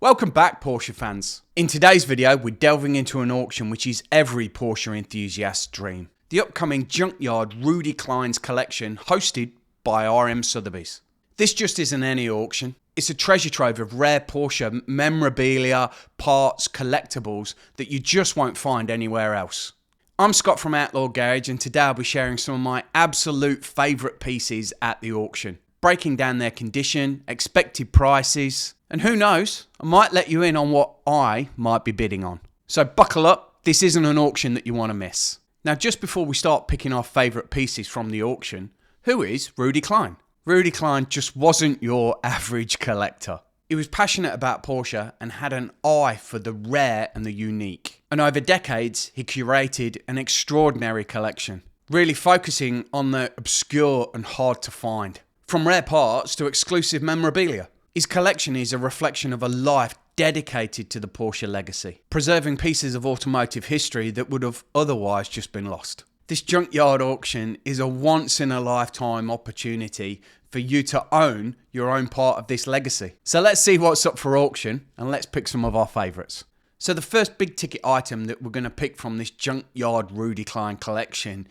Welcome back, Porsche fans. In today's video, we're delving into an auction which is every Porsche enthusiast's dream. The upcoming Junkyard Rudy Klein's collection hosted by RM Sotheby's. This just isn't any auction. It's a treasure trove of rare Porsche memorabilia, parts, collectibles that you just won't find anywhere else. I'm Scott from Outlaw Garage, and today I'll be sharing some of my absolute favourite pieces at the auction, breaking down their condition, expected prices, and who knows, I might let you in on what I might be bidding on. So buckle up, this isn't an auction that you want to miss. Now, just before we start picking our favourite pieces from the auction, who is Rudy Klein? Rudy Klein just wasn't your average collector. He was passionate about Porsche and had an eye for the rare and the unique. And over decades, he curated an extraordinary collection, really focusing on the obscure and hard to find. From rare parts to exclusive memorabilia. His collection is a reflection of a life dedicated to the Porsche legacy, preserving pieces of automotive history that would have otherwise just been lost. This junkyard auction is a once-in-a-lifetime opportunity for you to own your own part of this legacy. So let's see what's up for auction and let's pick some of our favourites. So the first big ticket item that we're going to pick from this junkyard Rudy Klein collection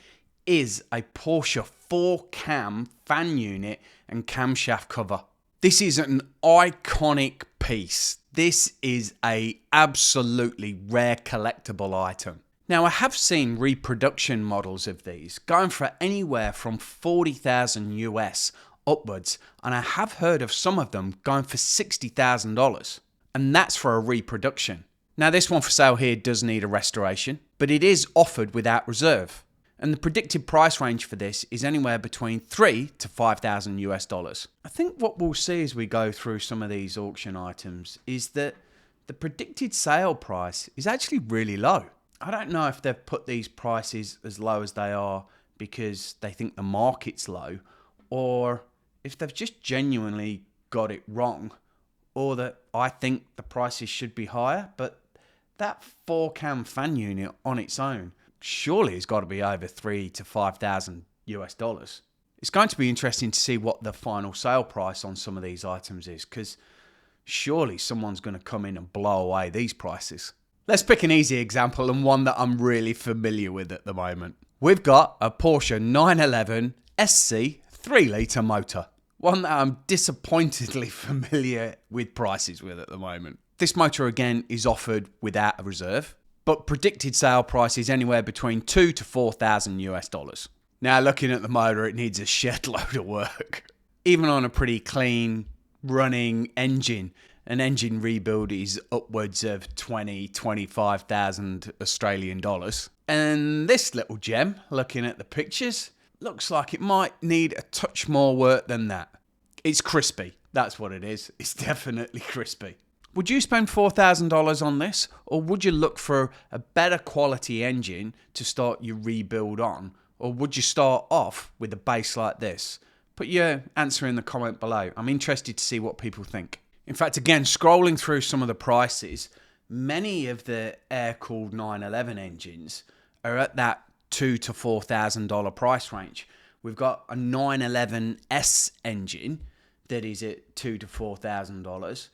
is a Porsche 4-cam fan unit and camshaft cover. This is an iconic piece. This is a absolutely rare collectible item. Now, I have seen reproduction models of these going for anywhere from 40,000 US upwards, and I have heard of some of them going for $60,000, and that's for a reproduction. Now, this one for sale here does need a restoration, but it is offered without reserve. And the predicted price range for this is anywhere between $3,000 to $5,000 US. I think what we'll see as we go through some of these auction items is that the predicted sale price is actually really low. I don't know if they've put these prices as low as they are because they think the market's low, or if they've just genuinely got it wrong, or that I think the prices should be higher. But that 4-cam fan unit on its own surely it's got to be over $3,000 to $5,000 US. It's going to be interesting to see what the final sale price on some of these items is, because surely someone's going to come in and blow away these prices. Let's pick an easy example and one that I'm really familiar with at the moment. We've got a Porsche 911 SC 3-litre motor, one that I'm disappointedly familiar with prices with at the moment. This motor again is offered without a reserve, but predicted sale price is anywhere between $2,000 to $4,000 US. Now, looking at the motor, it needs a shed load of work. Even on a pretty clean running engine, an engine rebuild is upwards of 20,000 to 25,000 Australian dollars. And this little gem, looking at the pictures, looks like it might need a touch more work than that. It's crispy, that's what it is. It's definitely crispy. Would you spend $4,000 on this, or would you look for a better quality engine to start your rebuild on? Or would you start off with a base like this? Put your answer in the comment below. I'm interested to see what people think. In fact, again, scrolling through some of the prices, many of the air-cooled 911 engines are at that $2,000 to $4,000 price range. We've got a 911S engine that is at $2,000 to $4,000.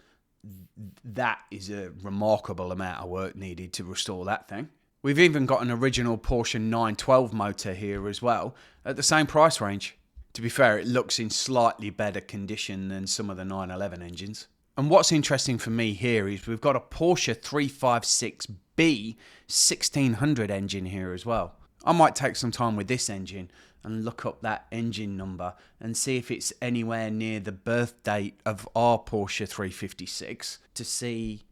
That is a remarkable amount of work needed to restore that thing. We've even got an original Porsche 912 motor here as well at the same price range. To be fair, it looks in slightly better condition than some of the 911 engines. And what's interesting for me here is we've got a Porsche 356B 1600 engine here as well. I might take some time with this engine and look up that engine number and see if it's anywhere near the birth date of our Porsche 356 to see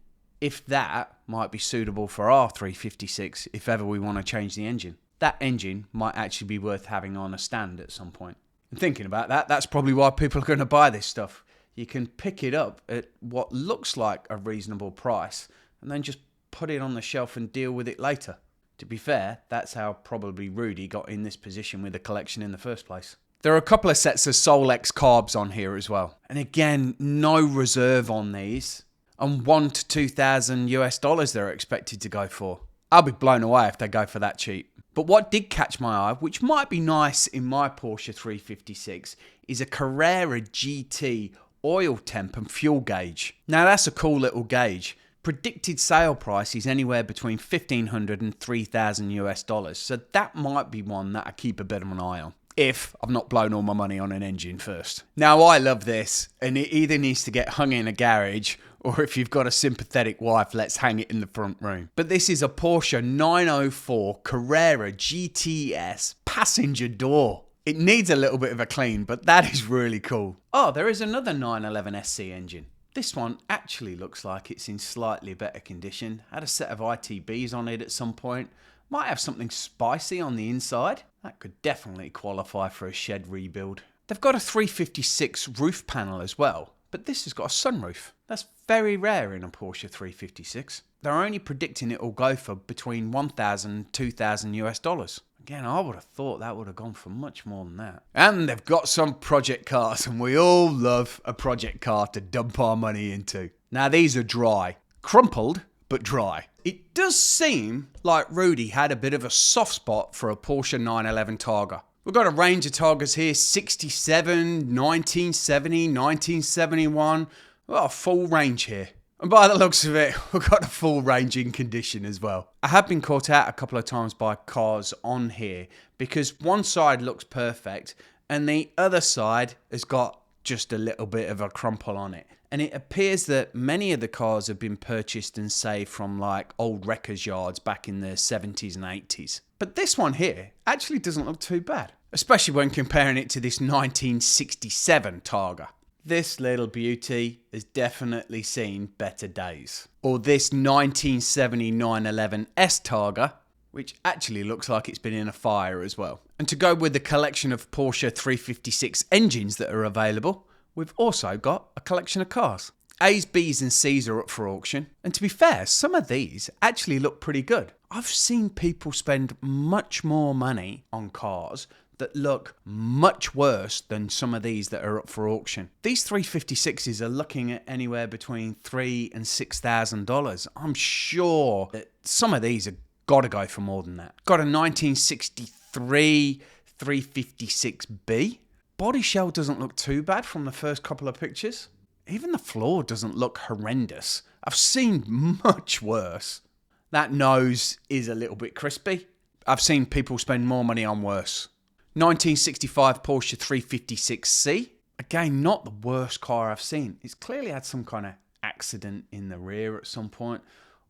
if that might be suitable for our 356 if ever we want to change the engine. That engine might actually be worth having on a stand at some point. And thinking about that, that's probably why people are going to buy this stuff. You can pick it up at what looks like a reasonable price and then just put it on the shelf and deal with it later. To be fair, that's how probably Rudy got in this position with the collection in the first place. There are a couple of sets of Solex carbs on here as well. And again, no reserve on these. And $1,000 to $2,000 US they're expected to go for. I'll be blown away if they go for that cheap. But what did catch my eye, which might be nice in my Porsche 356, is a Carrera GT oil temp and fuel gauge. Now that's a cool little gauge. Predicted sale price is anywhere between $1,500 and $3,000 US, so that might be one that I keep a bit of an eye on, if I've not blown all my money on an engine first. Now I love this, and it either needs to get hung in a garage, or if you've got a sympathetic wife, let's hang it in the front room. But this is a Porsche 904 Carrera GTS passenger door. It needs a little bit of a clean, but that is really cool. Oh, there is another 911 SC engine. This one actually looks like it's in slightly better condition. Had a set of ITBs on it at some point. Might have something spicy on the inside. That could definitely qualify for a shed rebuild. They've got a 356 roof panel as well, but this has got a sunroof. That's very rare in a Porsche 356. They're only predicting it will go for between $1,000 and $2,000 US. Again, I would have thought that would have gone for much more than that. And they've got some project cars, and we all love a project car to dump our money into. Now these are dry. Crumpled, but dry. It does seem like Rudy had a bit of a soft spot for a Porsche 911 Targa. We've got a range of Targas here, 67, 1970, 1971. We've got a full range here. And by the looks of it, we've got a full range in condition as well. I have been caught out a couple of times by cars on here because one side looks perfect and the other side has got just a little bit of a crumple on it. And it appears that many of the cars have been purchased and saved from like old wreckers yards back in the 70s and 80s. But this one here actually doesn't look too bad, especially when comparing it to this 1967 Targa. This little beauty has definitely seen better days. Or this 1970 911 S Targa, which actually looks like it's been in a fire as well. And to go with the collection of Porsche 356 engines that are available, we've also got a collection of cars. A's, B's and C's are up for auction. And to be fair, some of these actually look pretty good. I've seen people spend much more money on cars that look much worse than some of these that are up for auction. These 356s are looking at anywhere between $3,000 and $6,000. I'm sure that some of these have got to go for more than that. Got a 1963 356B. Body shell doesn't look too bad from the first couple of pictures. Even the floor doesn't look horrendous. I've seen much worse. That nose is a little bit crispy. I've seen people spend more money on worse. 1965 Porsche 356C. Again, not the worst car I've seen. It's clearly had some kind of accident in the rear at some point,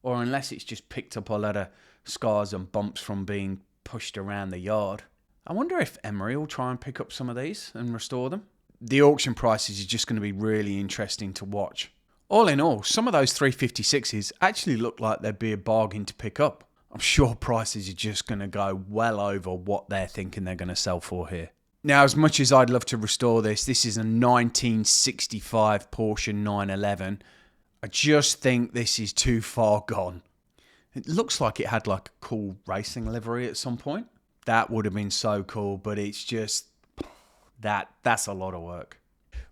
or unless it's just picked up a lot of scars and bumps from being pushed around the yard. I wonder if Emery will try and pick up some of these and restore them. The auction prices are just going to be really interesting to watch. All in all, some of those 356s actually look like they'd be a bargain to pick up. I'm sure prices are just going to go well over what they're thinking they're going to sell for here. Now, as much as I'd love to restore this is a 1965 Porsche 911. I just think this is too far gone. It looks like it had like a cool racing livery at some point. That would have been so cool, but it's just, that's a lot of work.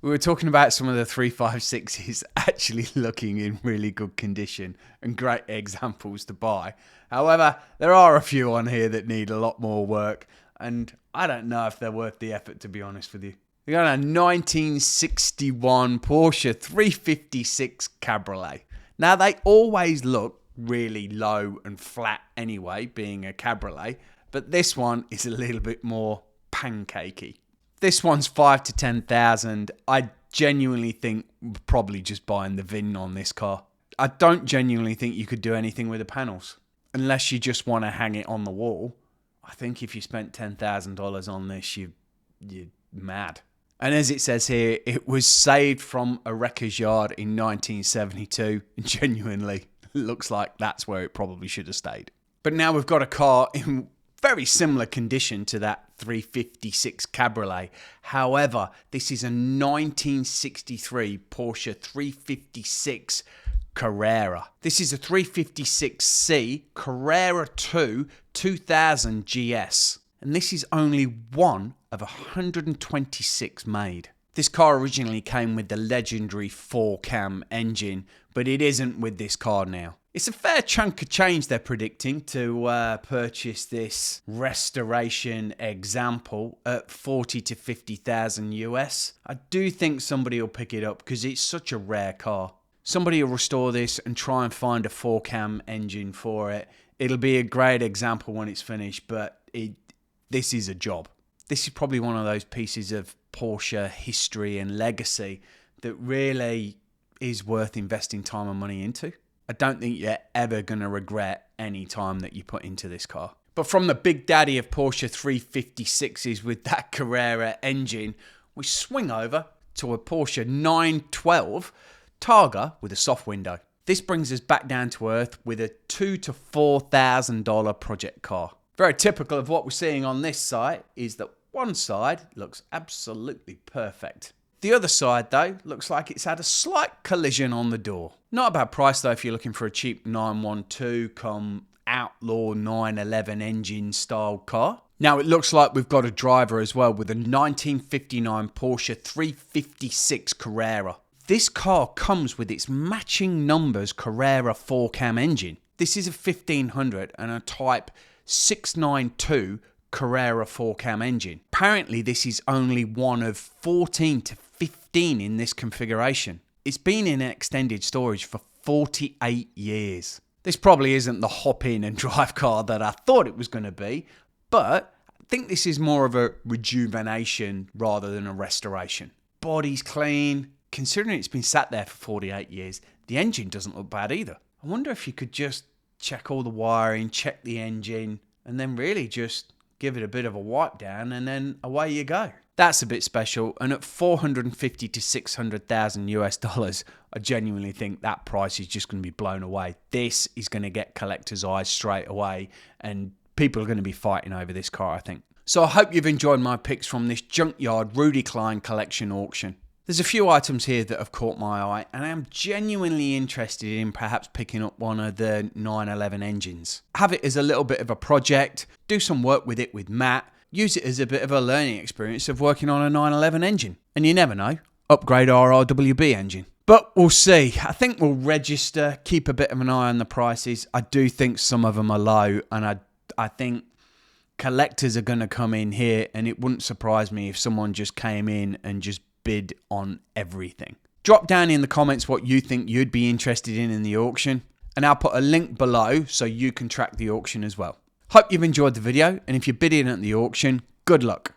We were talking about some of the 356s actually looking in really good condition and great examples to buy. However, there are a few on here that need a lot more work, and I don't know if they're worth the effort, to be honest with you. We got a 1961 Porsche 356 Cabriolet. Now, they always look really low and flat anyway, being a Cabriolet, but this one is a little bit more pancakey. This one's 5 to 10,000. I genuinely think we're probably just buying the VIN on this car. I don't genuinely think you could do anything with the panels unless you just want to hang it on the wall. I think if you spent $10,000 on this, you're mad. And as it says here, it was saved from a wrecker's yard in 1972. And genuinely, looks like that's where it probably should have stayed. But now we've got a car in very similar condition to that 356 Cabriolet. However, this is a 1963 Porsche 356 Carrera. This is a 356C Carrera 2 2000 GS. And this is only one of 126 made. This car originally came with the legendary 4-cam engine, but it isn't with this car now. It's a fair chunk of change they're predicting to purchase this restoration example at 40 to 50,000 US. I do think somebody will pick it up because it's such a rare car. Somebody will restore this and try and find a 4-cam engine for it. It'll be a great example when it's finished, but this is a job. This is probably one of those pieces of Porsche history and legacy that really is worth investing time and money into. I don't think you're ever going to regret any time that you put into this car. But from the big daddy of Porsche 356s with that Carrera engine, we swing over to a Porsche 912 Targa with a soft window. This brings us back down to earth with a $2,000 to $4,000 project car. Very typical of what we're seeing on this site is that one side looks absolutely perfect. The other side, though, looks like it's had a slight collision on the door. Not a bad price, though, if you're looking for a cheap 912 come outlaw 911 engine style car. Now, it looks like we've got a driver as well with a 1959 Porsche 356 Carrera. This car comes with its matching numbers Carrera 4-cam engine. This is a 1500 and a Type 692 Carrera 4-cam engine. Apparently, this is only one of 14 to 15 in this configuration. It's been in extended storage for 48 years. This probably isn't the hop in and drive car that I thought it was going to be, but I think this is more of a rejuvenation rather than a restoration. Body's clean. Considering it's been sat there for 48 years, the engine doesn't look bad either. I wonder if you could just check all the wiring, check the engine, and then really just give it a bit of a wipe down, and then away you go. That's a bit special, and at 450 to 600,000 US dollars, I genuinely think that price is just going to be blown away. This is going to get collectors' eyes straight away, and people are going to be fighting over this car, I think. So I hope you've enjoyed my picks from this Junkyard Rudy Klein collection auction. There's a few items here that have caught my eye, and I am genuinely interested in perhaps picking up one of the 911 engines. Have it as a little bit of a project, do some work with it with Matt, use it as a bit of a learning experience of working on a 911 engine. And you never know, upgrade our RWB engine. But we'll see. I think we'll register, keep a bit of an eye on the prices. I do think some of them are low, and I think collectors are going to come in here, and it wouldn't surprise me if someone just came in and just bid on everything. Drop down in the comments what you think you'd be interested in the auction, and I'll put a link below so you can track the auction as well. Hope you've enjoyed the video, and if you're bidding at the auction, good luck.